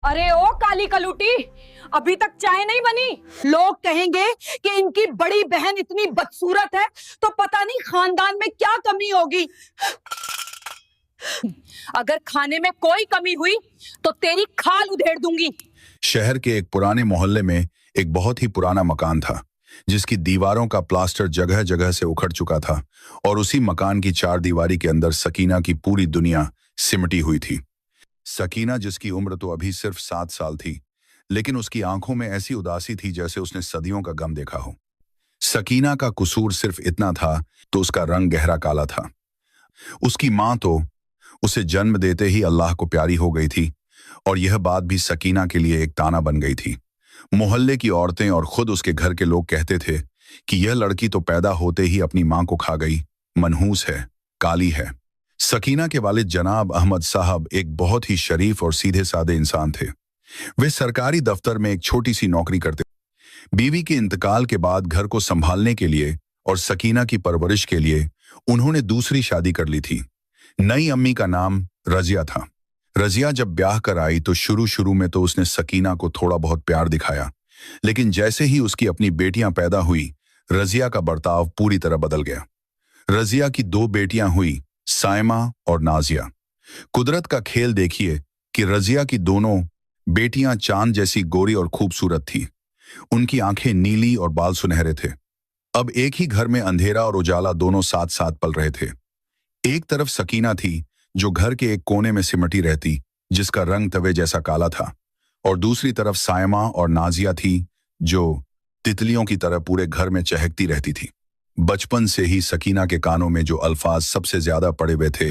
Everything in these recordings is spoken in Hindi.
अरे ओ काली कलूटी, अभी तक चाय नहीं बनी। लोग कहेंगे कि इनकी बड़ी बहन इतनी बदसूरत है तो पता नहीं खानदान में क्या कमी होगी। अगर खाने में कोई कमी हुई तो तेरी खाल उधेड़ दूंगी। शहर के एक पुराने मोहल्ले में एक बहुत ही पुराना मकान था जिसकी दीवारों का प्लास्टर जगह जगह से उखड़ चुका था और उसी मकान की चार दीवारी के अंदर सकीना की पूरी दुनिया सिमटी हुई थी। सकीना, जिसकी उम्र तो अभी सिर्फ 7 साल थी, लेकिन उसकी आंखों में ऐसी उदासी थी जैसे उसने सदियों का गम देखा हो। सकीना का कसूर सिर्फ इतना था तो उसका रंग गहरा काला था। उसकी मां तो उसे जन्म देते ही अल्लाह को प्यारी हो गई थी और यह बात भी सकीना के लिए एक ताना बन गई थी। मोहल्ले की औरतें और खुद उसके घर के लोग कहते थे कि यह लड़की तो पैदा होते ही अपनी मां को खा गई, मनहूस है, काली है। सकीना के वालिद जनाब अहमद साहब एक बहुत ही शरीफ और सीधे साधे इंसान थे। वे सरकारी दफ्तर में एक छोटी सी नौकरी करते। बीवी के इंतकाल के बाद घर को संभालने के लिए और सकीना की परवरिश के लिए उन्होंने दूसरी शादी कर ली थी। नई अम्मी का नाम रजिया था। रजिया जब ब्याह कर आई तो शुरू में तो उसने सकीना को थोड़ा बहुत प्यार दिखाया, लेकिन जैसे ही उसकी अपनी बेटियां पैदा हुई, रजिया का बर्ताव पूरी तरह बदल गया। रजिया की 2 बेटियां हुई, साइमा और नाजिया। कुदरत का खेल देखिए कि रजिया की दोनों बेटियां चांद जैसी गोरी और खूबसूरत थी। उनकी आंखें नीली और बाल सुनहरे थे। अब एक ही घर में अंधेरा और उजाला दोनों साथ साथ पल रहे थे। एक तरफ सकीना थी जो घर के एक कोने में सिमटी रहती, जिसका रंग तवे जैसा काला था, और दूसरी तरफ साइमा और नाजिया थी जो तितलियों की तरह पूरे घर में चहकती रहती थी। बचपन से ही सकीना के कानों में जो अल्फाज सबसे ज्यादा पड़े हुए थे,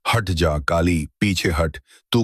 हट जा काली, पीछे हट, तू